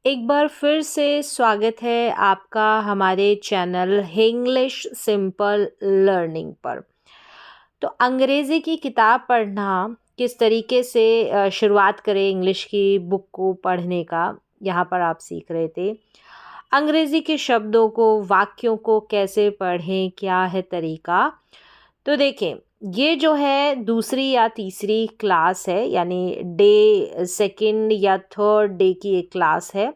एक बार फिर से स्वागत है आपका हमारे चैनल इंग्लिश सिंपल लर्निंग पर। तो अंग्रेज़ी की किताब पढ़ना किस तरीके से शुरुआत करें इंग्लिश की बुक को पढ़ने का, यहाँ पर आप सीख रहे थे। अंग्रेज़ी के शब्दों को, वाक्यों को कैसे पढ़ें, क्या है तरीका। तो देखें, ये जो है दूसरी या तीसरी क्लास है, यानी डे सेकंड या थर्ड डे की एक क्लास है।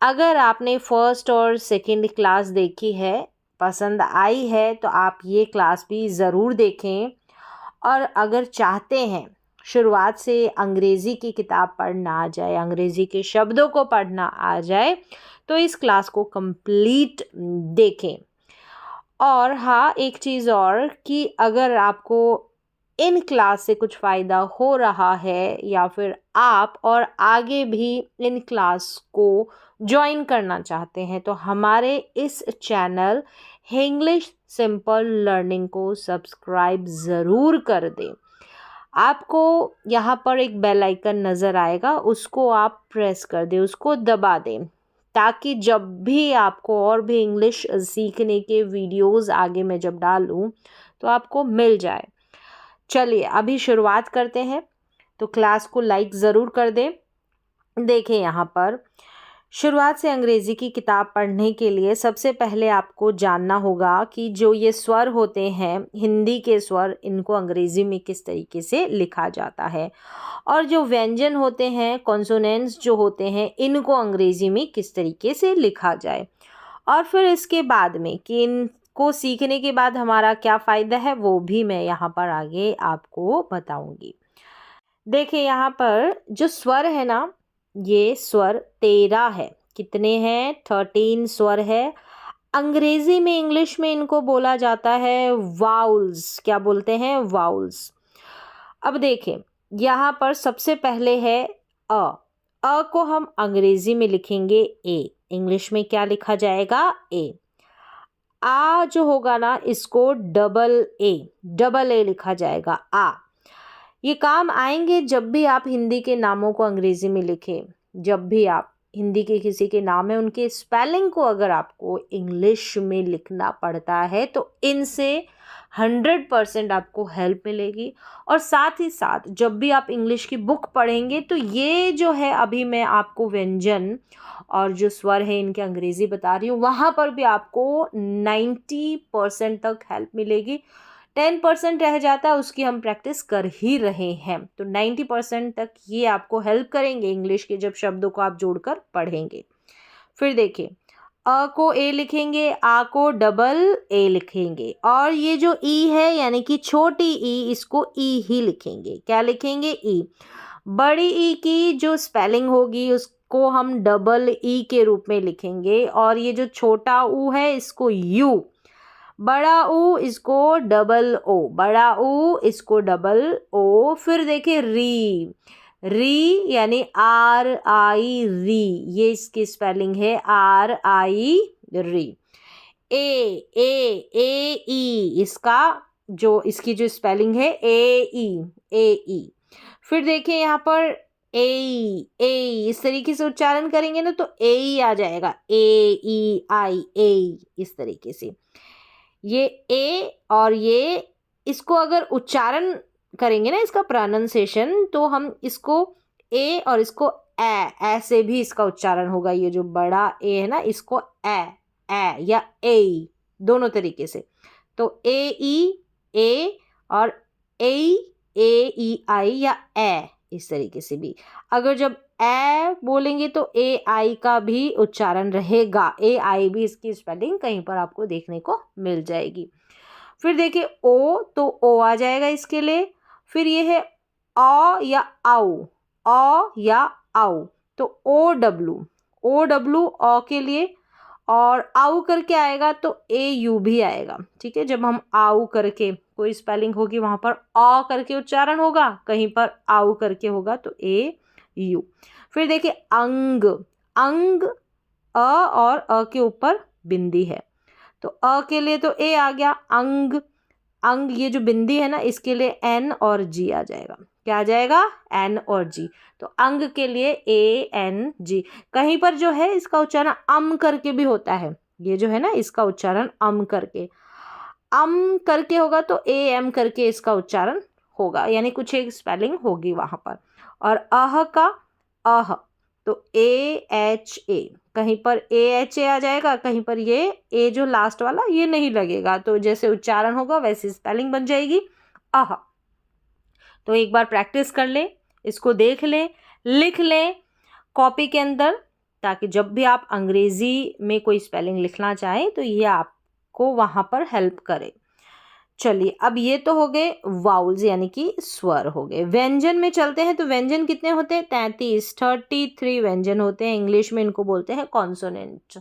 अगर आपने फर्स्ट और सेकंड क्लास देखी है, पसंद आई है, तो आप ये क्लास भी ज़रूर देखें। और अगर चाहते हैं शुरुआत से अंग्रेज़ी की किताब पढ़ना आ जाए, अंग्रेज़ी के शब्दों को पढ़ना आ जाए, तो इस क्लास को कंप्लीट देखें। और हाँ, एक चीज़ और कि अगर आपको इन क्लास से कुछ फ़ायदा हो रहा है या फिर आप और आगे भी इन क्लास को जॉइन करना चाहते हैं, तो हमारे इस चैनल इंग्लिश सिंपल लर्निंग को सब्सक्राइब ज़रूर कर दें। आपको यहाँ पर एक बेल आइकन नज़र आएगा, उसको आप प्रेस कर दें, उसको दबा दें, ताकि जब भी आपको और भी इंग्लिश सीखने के वीडियोस आगे मैं जब डालूं तो आपको मिल जाए। चलिए अभी शुरुआत करते हैं। तो क्लास को लाइक ज़रूर कर दें। देखें, यहाँ पर शुरुआत से अंग्रेज़ी की किताब पढ़ने के लिए सबसे पहले आपको जानना होगा कि जो ये स्वर होते हैं, हिंदी के स्वर, इनको अंग्रेज़ी में किस तरीके से लिखा जाता है, और जो व्यंजन होते हैं, कॉन्सोनेंट्स जो होते हैं, इनको अंग्रेज़ी में किस तरीके से लिखा जाए। और फिर इसके बाद में कि इनको सीखने के बाद हमारा क्या फ़ायदा है, वो भी मैं यहाँ पर आगे आपको बताऊँगी। देखिए, यहाँ पर जो स्वर है ना, ये स्वर 13 है। कितने हैं? 13 स्वर है। अंग्रेज़ी में, इंग्लिश में इनको बोला जाता है वाउल्स। क्या बोलते हैं? वाउल्स। अब देखें, यहाँ पर सबसे पहले है अ। अ को हम अंग्रेज़ी में लिखेंगे ए, इंग्लिश में क्या लिखा जाएगा? ए। आ जो होगा ना, इसको डबल ए लिखा जाएगा, आ। ये काम आएंगे जब भी आप हिंदी के नामों को अंग्रेज़ी में लिखें। जब भी आप हिंदी के किसी के नाम है, उनके स्पेलिंग को अगर आपको इंग्लिश में लिखना पड़ता है, तो इनसे 100% आपको हेल्प मिलेगी। और साथ ही साथ जब भी आप इंग्लिश की बुक पढ़ेंगे, तो ये जो है, अभी मैं आपको व्यंजन और जो स्वर है इनके अंग्रेज़ी बता रही हूँ, वहाँ पर भी आपको 90% तक हेल्प मिलेगी। 10% रह जाता है, उसकी हम प्रैक्टिस कर ही रहे हैं। तो 90% तक ये आपको हेल्प करेंगे इंग्लिश के जब शब्दों को आप जोड़कर पढ़ेंगे। फिर देखिए, अ को ए लिखेंगे, आ को डबल ए लिखेंगे, और ये जो ई है, यानी कि छोटी ई, इसको ई ही लिखेंगे। क्या लिखेंगे? ई। बड़ी ई की जो स्पेलिंग होगी, उसको हम डबल ई के रूप में लिखेंगे, और ये जो छोटा ऊ है, इसको यू। बड़ा ऊ, इसको डबल ओ। बड़ा ऊ, इसको डबल ओ। फिर देखिए, री यानी आर आई री, ये इसकी स्पेलिंग है, आर आई री। ए ई, इसका जो, इसकी जो स्पेलिंग है, ए ई। फिर देखिए यहाँ पर ए, इस तरीके से उच्चारण करेंगे ना, तो ए ई आ जाएगा, ए ई आई, ए, इस तरीके से। ये ए और ये, इसको अगर उच्चारण करेंगे ना, इसका प्रोनाउंसिएशन, तो हम इसको ए और इसको ऐसे भी इसका उच्चारण होगा। ये जो बड़ा ए है ना, इसको ए या ए, दोनों तरीके से। तो ए और ए आई या ए, इस तरीके से भी। अगर जब ए बोलेंगे तो ए आई का भी उच्चारण रहेगा, ए आई भी, इसकी स्पेलिंग कहीं पर आपको देखने को मिल जाएगी। फिर देखिए, ओ, तो ओ आ जाएगा इसके लिए। फिर ये है औ या आउ, औ या आउ, तो ओ डब्लू औ के लिए, और आउ करके आएगा तो ए यू भी आएगा। ठीक है, जब हम आउ करके कोई स्पेलिंग होगी, वहाँ पर औ करके उच्चारण होगा, कहीं पर आउ करके होगा तो ए यू। फिर देखिए, अंग, अ और अ के ऊपर बिंदी है, तो अ के लिए तो ए आ गया, अंग। ये जो बिंदी है ना, इसके लिए एन और जी आ जाएगा। क्या आ जाएगा, एन और जी। तो अंग के लिए ANG। कहीं पर जो है इसका उच्चारण करके भी होता है, ये जो है ना इसका उच्चारण करके होगा, तो AM करके इसका उच्चारण होगा, यानी कुछ एक स्पेलिंग होगी वहां पर। और अह का अह, तो AHA, कहीं पर AHA आ जाएगा, कहीं पर ये ए जो लास्ट वाला ये नहीं लगेगा, तो जैसे उच्चारण होगा वैसे स्पेलिंग बन जाएगी अह। तो एक बार प्रैक्टिस कर ले, इसको देख ले, लिख ले कॉपी के अंदर, ताकि जब भी आप अंग्रेजी में कोई स्पेलिंग लिखना चाहें तो ये आपको वहां पर हेल्प करे। चलिए, अब ये तो हो गए वाउल्स यानी कि स्वर हो गए। व्यंजन में चलते हैं, तो व्यंजन कितने होते हैं, 33 व्यंजन होते हैं। इंग्लिश में इनको बोलते हैं कॉन्सोनेंट।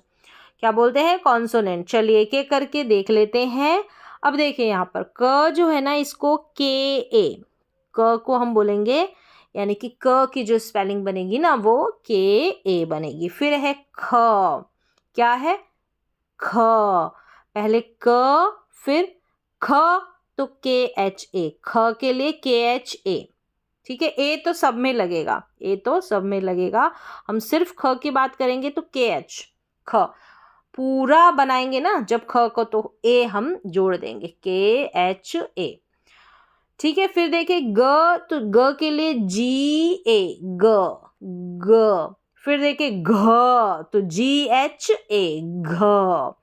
क्या बोलते हैं, कॉन्सोनेंट। चलिए एक एक करके देख लेते हैं। अब देखिए यहाँ पर क जो है ना, इसको KA, क को हम बोलेंगे, यानी कि क की जो स्पेलिंग बनेगी ना वो KA बनेगी। फिर है ख, क्या है, ख, पहले क फिर ख, तो KHA, ख के लिए KHA। ठीक है, ए तो सब में लगेगा, ए तो सब में लगेगा। हम सिर्फ ख की बात करेंगे तो KH, ख पूरा बनाएंगे ना जब ख को, तो ए हम जोड़ देंगे, KHA। ठीक है, फिर देखिए ग, तो ग के लिए GA, ग, ग। फिर देखिए घ, तो GHA, घ।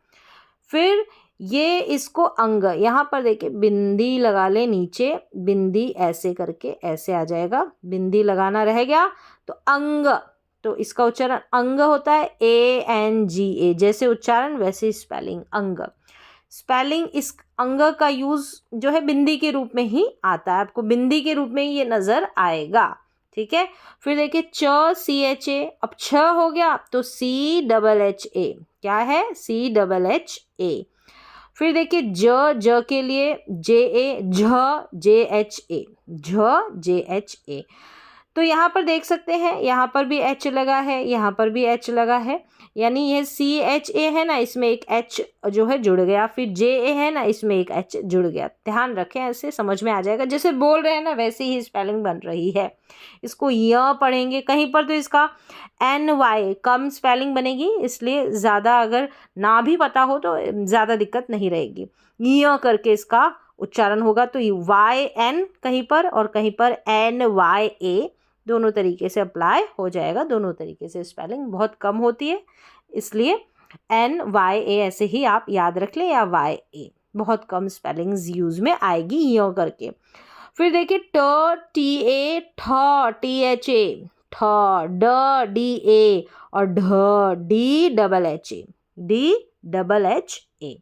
फिर ये इसको अंग, यहाँ पर देखिए बिंदी लगा ले नीचे, बिंदी ऐसे करके ऐसे आ जाएगा, बिंदी लगाना रह गया तो अंग, तो इसका उच्चारण अंग होता है, ANGA, जैसे उच्चारण वैसे स्पेलिंग अंग। स्पेलिंग इस अंग का यूज जो है बिंदी के रूप में ही आता है, आपको बिंदी के रूप में ही ये नजर आएगा। ठीक है, फिर देखिए CHA, अब छ हो गया तो CHHA, क्या है, CHHA। फिर देखिए ज के लिए JA, JHA, JHA। तो यहाँ पर देख सकते हैं, यहाँ पर भी H लगा है, यहाँ पर भी H लगा है, यानी ये CHA है ना, इसमें एक H जो है जुड़ गया, फिर JA है ना, इसमें एक H जुड़ गया। ध्यान रखें, ऐसे समझ में आ जाएगा, जैसे बोल रहे हैं ना वैसे ही स्पेलिंग बन रही है। इसको य पढ़ेंगे कहीं पर तो इसका NY कम स्पेलिंग बनेगी, इसलिए ज़्यादा अगर ना भी पता हो तो ज़्यादा दिक्कत नहीं रहेगी। य करके इसका उच्चारण होगा, तो YN कहीं पर और कहीं पर NYA, दोनों तरीके से अप्लाई हो जाएगा, दोनों तरीके से स्पेलिंग बहुत कम होती है, इसलिए NYA ऐसे ही आप याद रख लें, या YA, बहुत कम स्पेलिंग्स यूज में आएगी यो करके। फिर देखिए TA, THA, DA और DHHA, DHHA।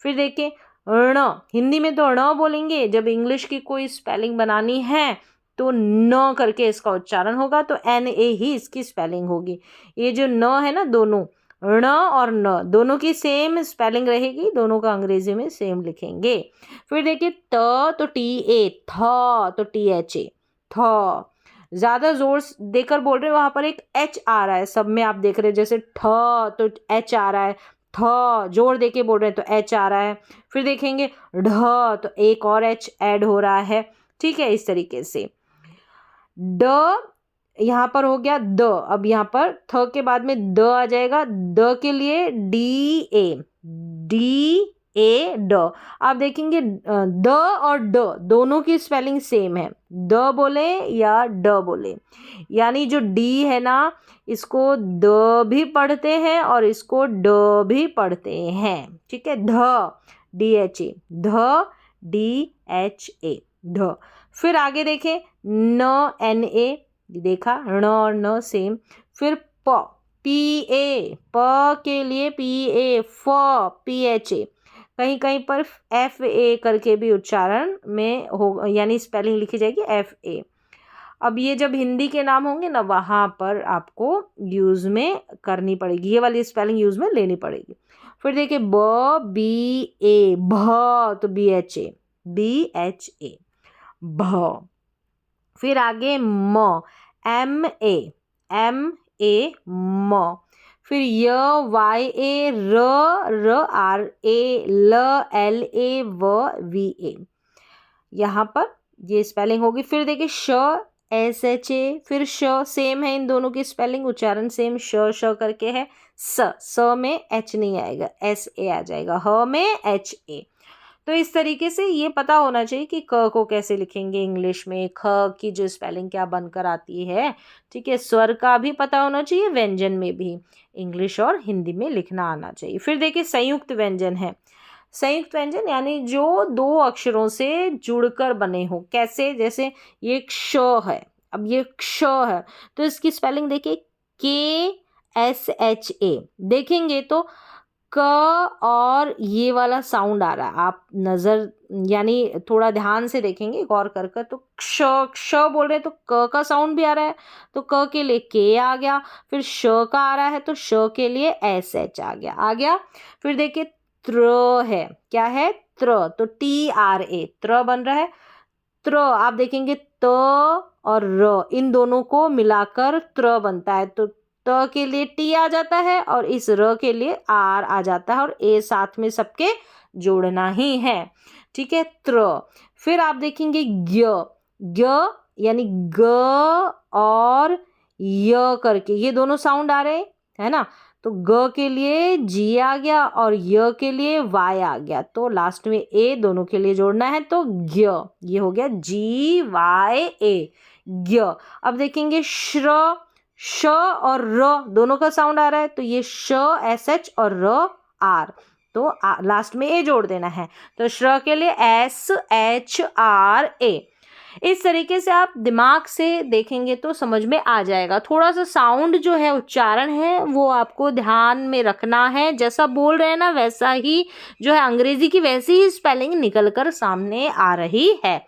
फिर देखिए ण, हिंदी में तो ण बोलेंगे, जब इंग्लिश की कोई स्पेलिंग बनानी है तो न करके इसका उच्चारण होगा, तो NA ही इसकी स्पेलिंग होगी। ये जो न है ना, दोनों ण और न दोनों की सेम स्पेलिंग रहेगी, दोनों का अंग्रेजी में सेम लिखेंगे। फिर देखिए तो TA, थ तो THA, थ। ज्यादा जोर देकर बोल रहे हैं, वहां पर एक H आ रहा है, सब में आप देख रहे हैं, जैसे ठ तो H आ रहा है, थ जोर देके बोल रहे हैं तो H आ रहा है। फिर देखेंगे ढ, तो एक और H ऐड हो रहा है। ठीक है, इस तरीके से ड यहाँ पर हो गया द, अब यहाँ पर थ के बाद में द आ जाएगा, द के लिए DA, DA, ड। आप देखेंगे द और ड दोनों की स्पेलिंग सेम है, द बोले या ड बोले, यानी जो डी है ना, इसको द भी पढ़ते हैं और इसको ड भी पढ़ते हैं। ठीक है, ध, DHA, ध, DHA, ध। फिर आगे देखें न, NA, देखा, ण और न सेम। फिर प, PA, प के लिए PA, फ, PHA, कहीं कहीं पर FA करके भी उच्चारण में हो, यानी स्पेलिंग लिखी जाएगी FA। अब ये जब हिंदी के नाम होंगे ना, वहाँ पर आपको यूज में करनी पड़ेगी, ये वाली स्पेलिंग यूज में लेनी पड़ेगी। फिर देखिए BA, भ, तो BHA, BHA, भ। फिर आगे म, MA, MA, म। फिर YA, RA, LA, VA, यहाँ पर ये स्पेलिंग होगी। फिर देखिए श SHA, फिर श, सेम है इन दोनों की स्पेलिंग, उच्चारण सेम, श करके है। स में H नहीं आएगा, SA आ जाएगा, ह में HA। तो इस तरीके से ये पता होना चाहिए कि क को कैसे लिखेंगे इंग्लिश में, ख की जो स्पेलिंग क्या बनकर आती है। ठीक है, स्वर का भी पता होना चाहिए, व्यंजन में भी इंग्लिश और हिंदी में लिखना आना चाहिए। फिर देखिए संयुक्त व्यंजन है। संयुक्त व्यंजन यानी जो दो अक्षरों से जुड़कर बने हो। कैसे? जैसे ये एक श है, अब ये क्ष है, तो इसकी स्पेलिंग देखिए KSHA। देखेंगे तो क और ये वाला साउंड आ रहा है, आप नज़र यानी थोड़ा ध्यान से देखेंगे गौर कर कर, तो क्ष क्ष बोल रहे हैं तो क का साउंड भी आ रहा है, तो क के लिए के आ गया। फिर श का आ रहा है तो श के लिए SH आ गया। फिर देखिए त्र है, क्या है? त्र, तो TRA त्र बन रहा है। त्र आप देखेंगे त और र, इन दोनों को मिलाकर त्र बनता है, तो त के लिए टी आ जाता है और इस र के लिए आर आ जाता है, और ए साथ में सबके जोड़ना ही है। ठीक है, त्र। फिर आप देखेंगे ज्ञ यानी ग और य करके ये दोनों साउंड आ रहे है ना, तो ग के लिए जी आ गया और य के लिए वाई आ गया, तो लास्ट में ए दोनों के लिए जोड़ना है, तो ज्ञ, ये हो गया GYA ज्ञ। अब देखेंगे श्र, श और र दोनों का साउंड आ रहा है, तो ये श SH और र आर, तो लास्ट में ए जोड़ देना है, तो श्र के लिए SHRA। इस तरीके से आप दिमाग से देखेंगे तो समझ में आ जाएगा। थोड़ा सा साउंड जो है, उच्चारण है, वो आपको ध्यान में रखना है। जैसा बोल रहे हैं ना वैसा ही जो है अंग्रेजी की वैसी ही स्पेलिंग निकल कर सामने आ रही है।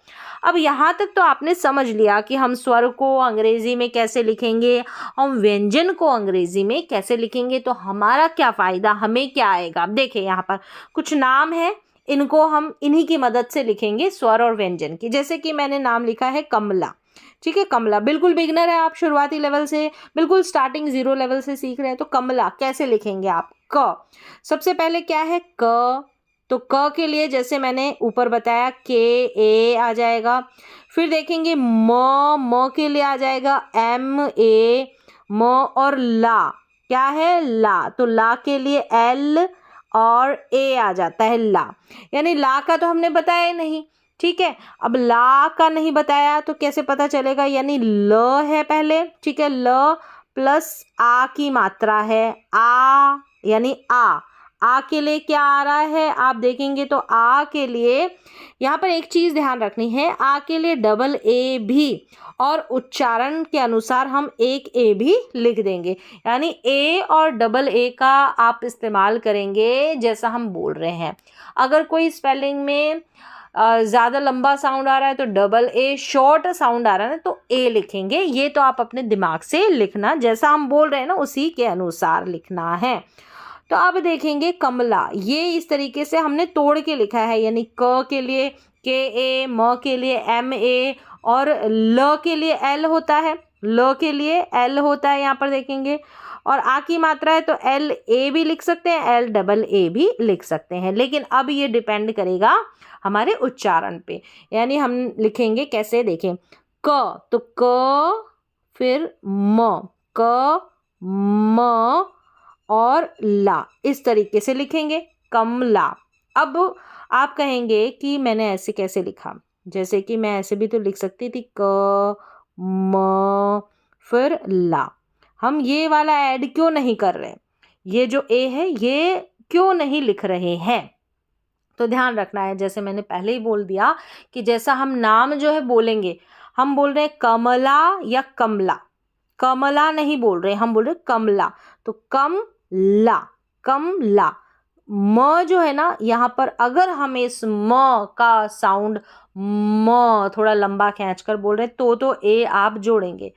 अब यहाँ तक तो आपने समझ लिया कि हम स्वर को अंग्रेजी में कैसे लिखेंगे, हम व्यंजन को अंग्रेजी में कैसे लिखेंगे, तो हमारा क्या फ़ायदा, हमें क्या आएगा। अब देखिए यहाँ पर कुछ नाम है, इनको हम इन्हीं की मदद से लिखेंगे स्वर और व्यंजन की। जैसे कि मैंने नाम लिखा है कमला। ठीक है, कमला बिल्कुल बिगनर है, आप शुरुआती लेवल से बिल्कुल स्टार्टिंग 0 लेवल से सीख रहे हैं, तो कमला कैसे लिखेंगे आप? क, सबसे पहले क्या है? क, तो क के लिए जैसे मैंने ऊपर बताया KA आ जाएगा। फिर देखेंगे म के लिए आ जाएगा MA, म, और ला, क्या है? ला, तो ला के लिए L और A आ जाता है, ला। यानी ला का तो हमने बताया ही नहीं। ठीक है, अब ला का नहीं बताया तो कैसे पता चलेगा, यानी ल है पहले। ठीक है, ल प्लस आ की मात्रा है, आ यानी आ के लिए क्या आ रहा है, आप देखेंगे तो आ के लिए यहाँ पर एक चीज़ ध्यान रखनी है, आ के लिए डबल ए भी, और उच्चारण के अनुसार हम एक ए भी लिख देंगे, यानी ए और डबल ए का आप इस्तेमाल करेंगे जैसा हम बोल रहे हैं। अगर कोई स्पेलिंग में ज़्यादा लंबा साउंड आ रहा है तो डबल ए, शॉर्ट साउंड आ रहा है ना तो ए लिखेंगे। ये तो आप अपने दिमाग से लिखना, जैसा हम बोल रहे हैं ना उसी के अनुसार लिखना है। तो अब देखेंगे कमला, ये इस तरीके से हमने तोड़ के लिखा है, यानी क के लिए KA, म के लिए MA और ल के लिए L होता है, ल के लिए L होता है यहाँ पर देखेंगे, और आ की मात्रा है तो LA भी लिख सकते हैं, LAA भी लिख सकते हैं। लेकिन अब ये डिपेंड करेगा हमारे उच्चारण पे, यानी हम लिखेंगे कैसे, देखें क, तो क फिर म, क म और ला, इस तरीके से लिखेंगे कमला। अब आप कहेंगे कि मैंने ऐसे कैसे लिखा, जैसे कि मैं ऐसे भी तो लिख सकती थी क म फिर ला। हम ये वाला ऐड क्यों नहीं कर रहे, ये जो ए है ये क्यों नहीं लिख रहे हैं, तो ध्यान रखना है। जैसे मैंने पहले ही बोल दिया कि जैसा हम नाम जो है बोलेंगे, हम बोल रहे हैं कमला या कमला, कमला नहीं बोल रहे, हम बोल रहे कमला, तो कम ला, म जो है ना यहाँ पर अगर हम इस म का साउंड म थोड़ा लंबा खींच कर बोल रहे हैं तो ए आप जोड़ेंगे।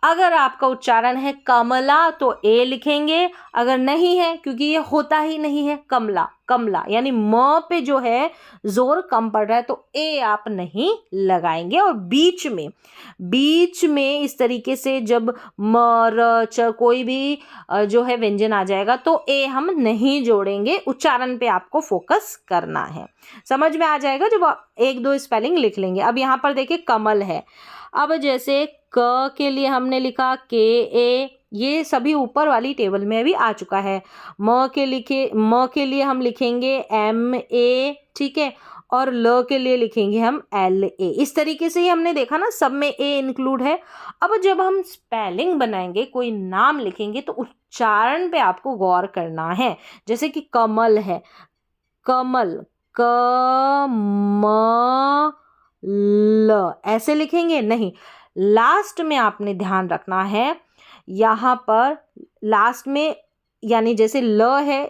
अगर आपका उच्चारण है कमला तो ए लिखेंगे, अगर नहीं है क्योंकि ये होता ही नहीं है कमला, कमला यानी म पे जो है जोर कम पड़ रहा है तो ए आप नहीं लगाएंगे। और बीच में इस तरीके से जब म र च कोई भी जो है व्यंजन आ जाएगा तो ए हम नहीं जोड़ेंगे, उच्चारण पे आपको फोकस करना है। समझ में आ जाएगा जब आप एक दो स्पेलिंग लिख लेंगे। अब यहाँ पर देखिए कमल है, अब जैसे क के लिए हमने लिखा के ए, ये सभी ऊपर वाली टेबल में भी आ चुका है। म के लिए हम लिखेंगे एम ए, ठीक है, और ल के लिए लिखेंगे हम एल ए। इस तरीके से ही हमने देखा ना, सब में ए इंक्लूड है। अब जब हम स्पेलिंग बनाएंगे, कोई नाम लिखेंगे तो उच्चारण पे आपको गौर करना है। जैसे कि कमल है, कमल क म ल ऐसे लिखेंगे नहीं, लास्ट में आपने ध्यान रखना है। यहाँ पर लास्ट में यानी जैसे ल है,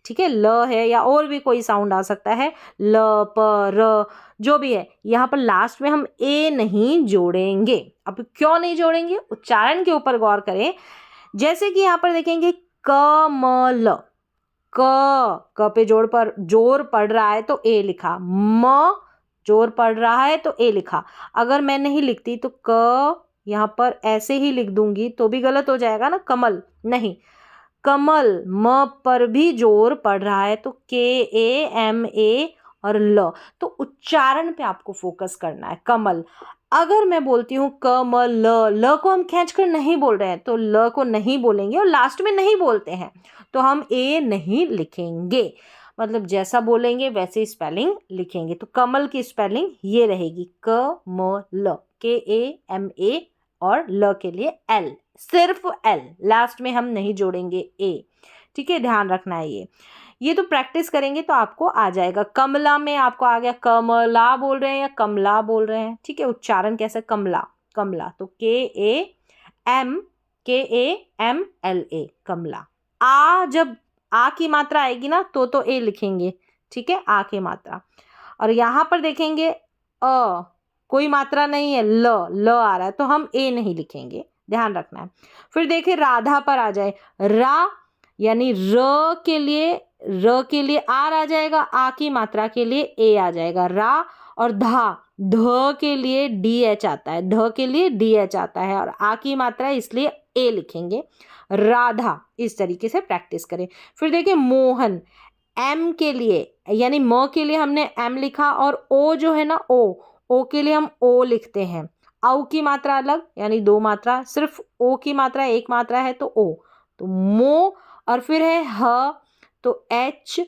ठीक है, ल है या और भी कोई साउंड आ सकता है, ल प र जो भी है, यहाँ पर लास्ट में हम ए नहीं जोड़ेंगे। अब क्यों नहीं जोड़ेंगे, उच्चारण के ऊपर गौर करें। जैसे कि यहाँ पर देखेंगे कमल, क पे जोर पड़ रहा है तो ए लिखा, म जोर पड़ रहा है तो ए लिखा। अगर मैं नहीं लिखती तो क यहाँ पर ऐसे ही लिख दूंगी तो भी गलत हो जाएगा ना, कमल नहीं, कमल म पर भी जोर पड़ रहा है तो के ए एम ए और ल, तो उच्चारण पे आपको फोकस करना है, कमल। अगर मैं बोलती हूँ क म ल, ल को हम खींच कर नहीं बोल रहे हैं तो ल को नहीं बोलेंगे और लास्ट में नहीं बोलते हैं तो हम ए नहीं लिखेंगे, मतलब जैसा बोलेंगे वैसे ही स्पेलिंग लिखेंगे। तो कमल की स्पेलिंग ये रहेगी क म ल, के ए एम ए और ल के लिए एल, सिर्फ एल, लास्ट में हम नहीं जोड़ेंगे ए, ठीक है, ध्यान रखना है ये तो प्रैक्टिस करेंगे तो आपको आ जाएगा। कमला में आपको आ गया, कमला बोल रहे हैं या कमला बोल रहे हैं, ठीक है, उच्चारण कैसे, कमला, कमला तो के ए एम एल ए, कमला। जब आ की मात्रा आएगी ना तो ए लिखेंगे, ठीक है, आ की मात्रा। और यहाँ पर देखेंगे कोई मात्रा नहीं है, ल आ रहा है तो हम ए नहीं लिखेंगे, ध्यान रखना है। फिर देखिए राधा पर आ जाए, रा यानी र के लिए आर आ जाएगा, आ की मात्रा के लिए ए आ जाएगा, रा। और ध के लिए डी एच आता है, ध के लिए डी एच आता है और आ की मात्रा इसलिए ए लिखेंगे, राधा। इस तरीके से प्रैक्टिस करें। फिर देखिए मोहन, एम के लिए यानी म के लिए हमने एम लिखा और ओ जो है ना ओ के लिए हम ओ लिखते हैं। औ की मात्रा अलग यानी दो मात्रा, सिर्फ ओ की मात्रा एक मात्रा है तो ओ, तो मो। और फिर है ह तो एच,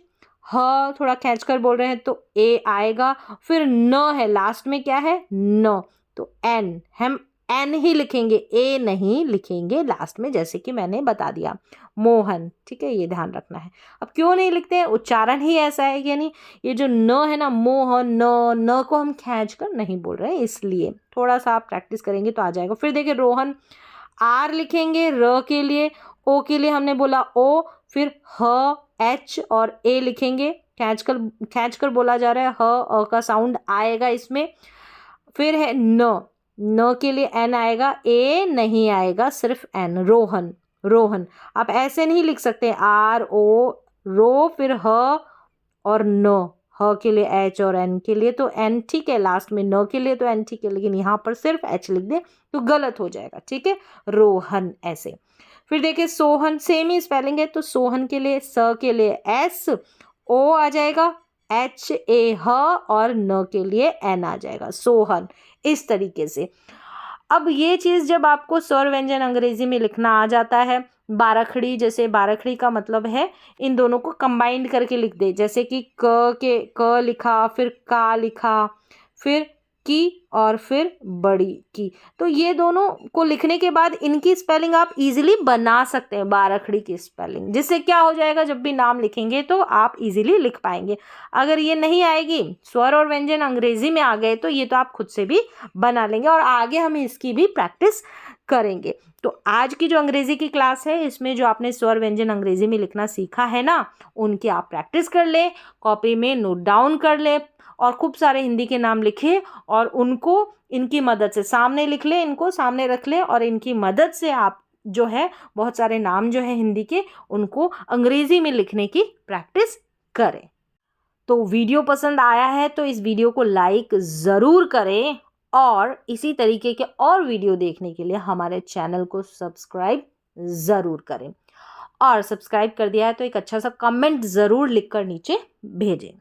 ह थोड़ा खींच कर बोल रहे हैं तो ए आएगा। फिर न है, लास्ट में क्या है, न, तो एन, हम एन ही लिखेंगे, ए नहीं लिखेंगे लास्ट में, जैसे कि मैंने बता दिया, मोहन, ठीक है, ये ध्यान रखना है। अब क्यों नहीं लिखते हैं, उच्चारण ही ऐसा है, यानी ये जो न है ना, मोहन, न को हम खींच कर नहीं बोल रहे हैं, इसलिए थोड़ा सा आप प्रैक्टिस करेंगे तो आ जाएगा। फिर देखिए रोहन, आर लिखेंगे र के लिए, ओ के लिए हमने बोला ओ, फिर ह एच और ए लिखेंगे, खींच कर बोला जा रहा है, ह का साउंड आएगा इसमें। फिर है न के लिए एन आएगा, ए नहीं आएगा, सिर्फ एन, रोहन। आप ऐसे नहीं लिख सकते, आर ओ रो, फिर ह और न, ह के लिए एच और एन के लिए तो एन ठीक है, लास्ट में न के लिए तो एन ठीक है, लेकिन यहाँ पर सिर्फ एच लिख दे तो गलत हो जाएगा, ठीक है, रोहन ऐसे। फिर देखिए सोहन, सेम ही स्पेलिंग है तो सोहन के लिए स के लिए एस, ओ आ जाएगा, एच ए ह और न के लिए एन आ जाएगा, सोहन। इस तरीके से अब ये चीज़ जब आपको स्वर व्यंजन अंग्रेजी में लिखना आ जाता है, बाराखड़ी, जैसे बाराखड़ी का मतलब है इन दोनों को कंबाइंड करके लिख दे, जैसे कि क लिखा, फिर का लिखा, फिर की और फिर बड़ी की, तो ये दोनों को लिखने के बाद इनकी स्पेलिंग आप इजीली बना सकते हैं, बाराखड़ी की स्पेलिंग, जिससे क्या हो जाएगा, जब भी नाम लिखेंगे तो आप इजीली लिख पाएंगे। अगर ये नहीं आएगी, स्वर और व्यंजन अंग्रेजी में आ गए तो ये तो आप खुद से भी बना लेंगे और आगे हम इसकी भी प्रैक्टिस करेंगे। तो आज की जो अंग्रेजी की क्लास है, इसमें जो आपने स्वर व्यंजन अंग्रेजी में लिखना सीखा है ना, उनकी आप प्रैक्टिस कर ले, कॉपी में नोट डाउन कर ले, और खूब सारे हिंदी के नाम लिखे और उनको इनकी मदद से सामने लिख लें, इनको सामने रख लें और इनकी मदद से आप जो है बहुत सारे नाम जो है हिंदी के उनको अंग्रेजी में लिखने की प्रैक्टिस करें। तो वीडियो पसंद आया है तो इस वीडियो को लाइक ज़रूर करें और इसी तरीके के और वीडियो देखने के लिए हमारे चैनल को सब्सक्राइब ज़रूर करें। और सब्सक्राइब कर दिया है तो एक अच्छा सा कमेंट ज़रूर लिखकर नीचे भेजें।